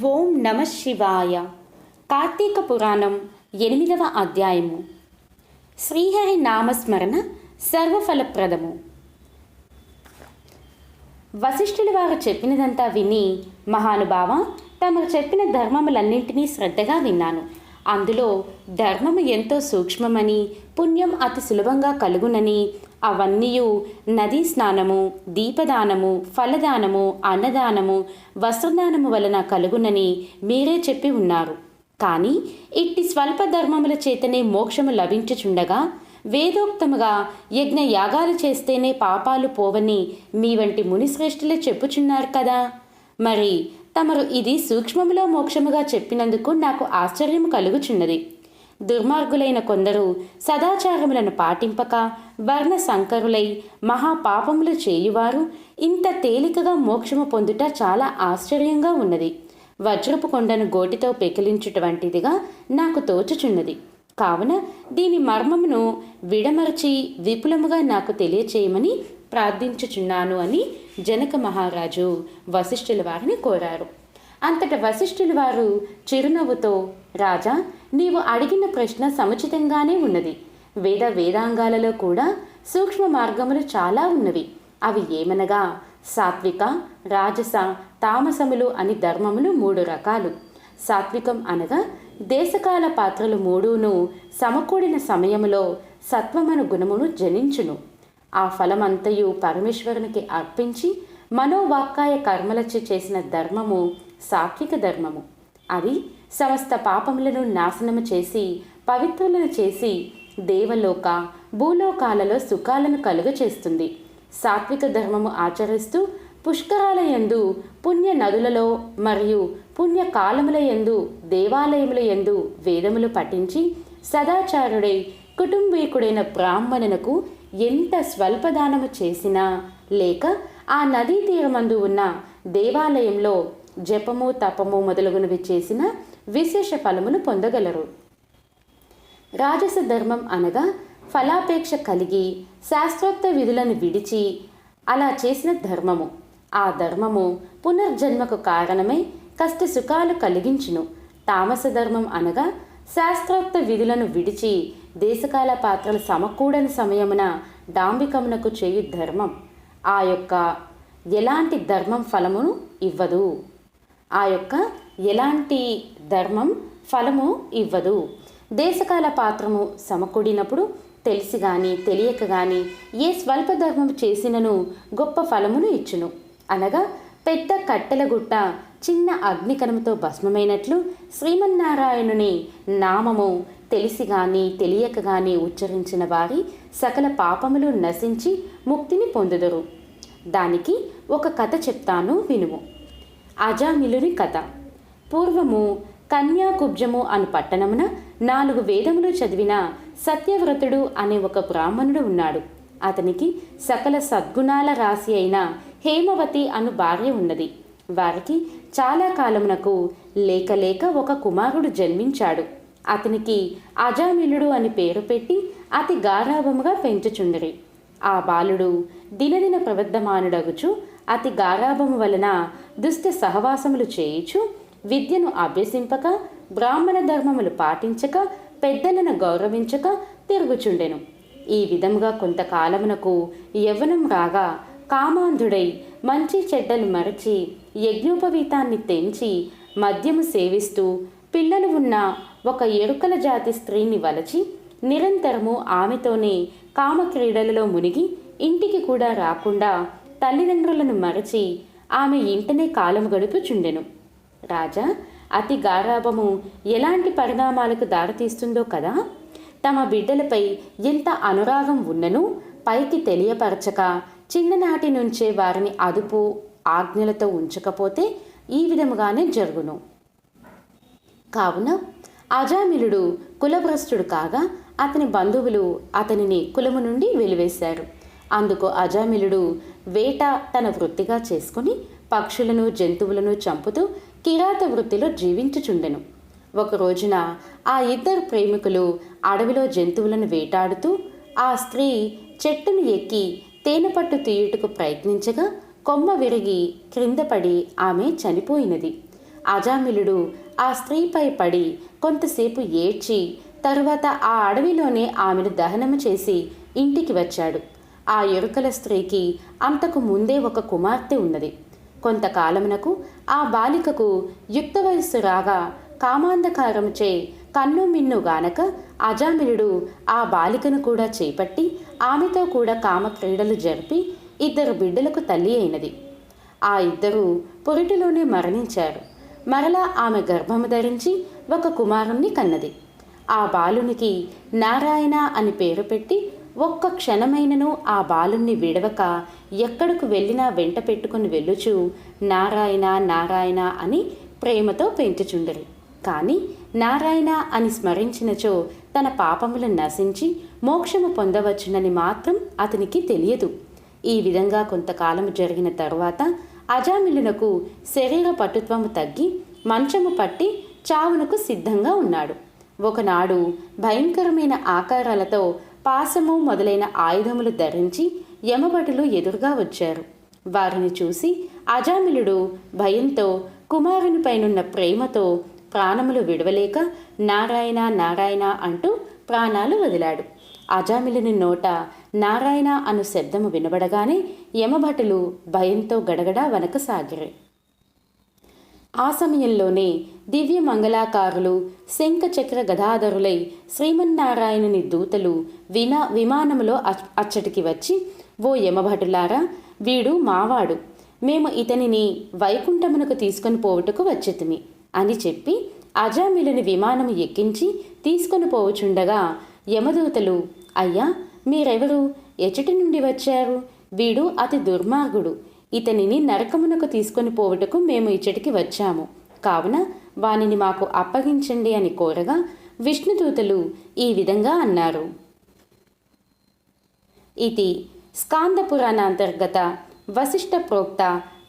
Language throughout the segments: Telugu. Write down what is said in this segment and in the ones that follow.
ఓం నమ శివాయ. కార్తీక పురాణం 8వ అధ్యాయము. శ్రీహరి నామస్మరణ సర్వఫలప్రదము. వశిష్ఠుల వారు చెప్పినదంతా విని, మహానుభావ, తమరు చెప్పిన ధర్మములన్నింటినీ శ్రద్ధగా విన్నాను. అందులో ధర్మము ఎంతో సూక్ష్మమని, పుణ్యం అతి సులభంగా కలుగునని, అవన్నీయు నదీ స్నానము, దీపదానము, ఫలదానము, అన్నదానము, వస్త్రదానము వలన కలుగునని మీరే చెప్పి ఉన్నారు. కానీ ఇట్టి స్వల్ప ధర్మముల చేతనే మోక్షము లభించుచుండగా, వేదోక్తముగా యజ్ఞ యాగాలు చేస్తేనే పాపాలు పోవని మీ వంటి మునిశ్రేష్ఠులే చెప్పుచున్నారు కదా. మరి తమరు ఇది సూక్ష్మములో మోక్షముగా చెప్పినందుకు నాకు ఆశ్చర్యము కలుగుచున్నది. దుర్మార్గులైన కొందరు సదాచారములను పాటింపక వర్ణ సంకరులై మహాపాపములు చేయువారు ఇంత తేలికగా మోక్షము పొందుట చాలా ఆశ్చర్యంగా ఉన్నది. వజ్రపు కొండను గోటితో పెకిలించుటవంటిదిగా నాకు తోచుచున్నది. కావున దీని మర్మమును విడమరచి విపులముగా నాకు తెలియచేయమని ప్రార్థించుచున్నాను అని జనక మహారాజు వశిష్ఠుల వారిని కోరారు. అంతట వశిష్ఠుల వారు చిరునవ్వుతో, రాజా, నీవు అడిగిన ప్రశ్న సముచితంగానే ఉన్నది. వేదాంగాలలో కూడా సూక్ష్మ మార్గములు చాలా ఉన్నవి. అవి ఏమనగా సాత్విక, రాజస, తామసములు అని ధర్మములు 3 రకాలు. సాత్వికం అనగా దేశకాల పాత్రలు మూడును సమకూడిన సమయములో సత్వమను గుణమును జనించును. ఆ ఫలమంతయు పరమేశ్వరునికి అర్పించి మనోవాక్కాయ కర్మలచే చేసిన ధర్మము సాత్విక ధర్మము. అది సమస్త పాపములను నాశనము చేసి పవిత్రులను చేసి దేవలోక భూలోకాలలో సుఖాలను కలుగచేస్తుంది. సాత్విక ధర్మము ఆచరిస్తూ పుష్కరాల యందు, పుణ్య నదులలో మరియు పుణ్యకాలముల యందు, దేవాలయముల యందు వేదములు పఠించి సదాచారుడై కుటుంబీకుడైన బ్రాహ్మణునకు ఎంత స్వల్పదానము చేసినా, లేక ఆ నదీ తీరమందు ఉన్న దేవాలయంలో జపము, తపము మొదలగునవి చేసిన విశేష ఫలమును పొందగలరు. రాజస ధర్మం అనగా ఫలాపేక్ష కలిగి శాస్త్రోక్త విధులను విడిచి అలా చేసిన ధర్మము. ఆ ధర్మము పునర్జన్మకు కారణమై కష్ట సుఖాలు కలిగించును. తామస ధర్మం అనగా శాస్త్రోక్త విధులను విడిచి దేశకాల పాత్రలు సమకూడని సమయమున డాంబికమునకు చేయు ధర్మం. ఆ యొక్క ఎలాంటి ధర్మం ఫలమును ఇవ్వదు. దేశకాల పాత్రము సమకూడినప్పుడు తెలిసి గాని తెలియక గాని ఏ స్వల్ప ధర్మము చేసినను గొప్ప ఫలమును ఇచ్చును. అనగా పెద్ద కట్టెల గుట్ట చిన్న అగ్నికణముతో భస్మమైనట్లు శ్రీమన్నారాయణుని నామము తెలిసి గాని తెలియక గాని ఉచ్చరించిన వారి సకల పాపములు నశించి ముక్తిని పొందుదురు. దానికి ఒక కథ చెప్తాను, వినుము. అజామిలుని కథ. పూర్వము కన్యాకుబ్జము అను పట్టణమున 4 వేదములు చదివిన సత్యవ్రతుడు అనే ఒక బ్రాహ్మణుడు ఉన్నాడు. అతనికి సకల సద్గుణాల రాశి అయిన హేమవతి అను భార్య ఉన్నది. వారికి చాలా కాలమునకు లేక ఒక కుమారుడు జన్మించాడు. అతనికి అజామిలుడు అని పేరు పెట్టి అతి గారాభముగా పెంచుచుండిరి. ఆ బాలుడు దినదిన ప్రవర్ధమానుడగుచు అతి గారాభము వలన దుష్ట సహవాసములు చేయుచు విద్యను అభ్యసింపక బ్రాహ్మణ ధర్మములు పాటించక పెద్దలను గౌరవించక తిరుగుచుండెను. ఈ విధముగా కొంతకాలమునకు యవ్వనం రాగా కామాంధుడై మంచి చెడ్డలు మరచి యజ్ఞోపవీతాన్ని తెంచి మద్యము సేవిస్తూ పిల్లలు ఉన్న ఒక ఎరుకల జాతి స్త్రీని వలచి నిరంతరము ఆమెతోనే కామక్రీడలలో మునిగి ఇంటికి కూడా రాకుండా తల్లిదండ్రులను మరచి ఆమె ఇంటనే కాలం గడుపుచుండెను. రాజా, అతి గారాభము ఎలాంటి పరిణామాలకు దారితీస్తుందో కదా. తమ బిడ్డలపై ఎంత అనురాగం ఉన్ననూ పైకి తెలియపరచక చిన్ననాటి నుంచే వారిని అదుపు ఆజ్ఞలతో ఉంచకపోతే ఈ విధముగానే జరుగును. కావున అజామిలుడు కులభ్రష్టుడు కాగా అతని బంధువులు అతనిని కులము నుండి వెలివేశారు. అందుకు అజామిలుడు వేట తన వృత్తిగా చేసుకుని పక్షులను జంతువులను చంపుతూ కిరాత వృత్తిలో జీవించుచుండెను. ఒక రోజున ఆ 2 ప్రేమికులు అడవిలో జంతువులను వేటాడుతూ ఆ స్త్రీ చెట్టును ఎక్కి తేనెపట్టు తీయుటకు ప్రయత్నించగా కొమ్మ విరిగి క్రిందపడి ఆమె చనిపోయినది. అజామిలుడు ఆ స్త్రీపై పడి కొంతసేపు ఏడ్చి తరువాత ఆ అడవిలోనే ఆమెను దహనము చేసి ఇంటికి వచ్చాడు. ఆ ఎరుకల స్త్రీకి అంతకు ముందే ఒక కుమార్తె ఉన్నది. కొంతకాలమునకు ఆ బాలికకు యుక్త వయస్సు రాగా కామాంధకారముచే కన్ను మిన్ను గానక అజామిలుడు ఆ బాలికను కూడా చేపట్టి ఆమెతో కూడా కామక్రీడలు జరిపి 2 బిడ్డలకు తల్లి అయినది. ఆ 2 పురిటిలోనే మరణించారు. మరలా ఆమె గర్భము ధరించి ఒక కుమారుణ్ణి కన్నది. ఆ బాలునికి నారాయణ అని పేరు పెట్టి ఒక్క క్షణమైనను ఆ బాలుణ్ణి విడవక ఎక్కడకు వెళ్ళినా వెంట పెట్టుకుని వెళ్ళుచు నారాయణ నారాయణ అని ప్రేమతో పెంచుచుండరు. కానీ నారాయణ అని స్మరించినచో తన పాపములు నశించి మోక్షము పొందవచ్చునని మాత్రం అతనికి తెలియదు. ఈ విధంగా కొంతకాలము జరిగిన తరువాత అజామిలునకు శరీర పటుత్వము తగ్గి మంచము పట్టి చావునకు సిద్ధంగా ఉన్నాడు. ఒకనాడు భయంకరమైన ఆకారాలతో పాశము మొదలైన ఆయుధములు ధరించి యమభటులు ఎదురుగా వచ్చారు. వారిని చూసి అజామిలుడు భయంతో కుమారునిపైనున్న ప్రేమతో ప్రాణములు విడవలేక నారాయణ నారాయణ అంటూ ప్రాణాలు వదిలాడు. అజామిలుని నోట నారాయణ అను శబ్దము వినబడగానే యమభటులు భయంతో గడగడా వనకసాగిరి. ఆ సమయంలోనే దివ్య మంగళాకారులు శంఖచక్ర గదాధరులై శ్రీమన్నారాయణుని దూతలు విమానములో అచ్చటికి వచ్చి, ఓ యమభటులారా, వీడు మావాడు, మేము ఇతనిని వైకుంఠమునకు తీసుకొని పోవుటకు వచ్చితిమి అని చెప్పి అజామిలుని విమానము ఎక్కించి తీసుకొని పోవుచుండగా యమదూతలు, అయ్యా మీరెవరు, ఎచ్చటి నుండి వచ్చారు? వీడు అతి దుర్మార్గుడు, ఇతనిని నరకమునకు తీసుకొని పోవుటకు మేము ఇచ్చటికి వచ్చాము, కావున వానిని మాకు అప్పగించండి అని కోరగా విష్ణుదూతలు ఈ విధంగా అన్నారు. ఇది స్కాంద పురాణ అంతర్గత వశిష్ఠ ప్రోక్త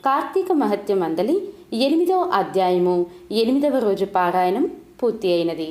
కార్తీక మహత్య మందలి 8వ అధ్యాయము 8వ రోజు పారాయణం పూర్తి అయినది.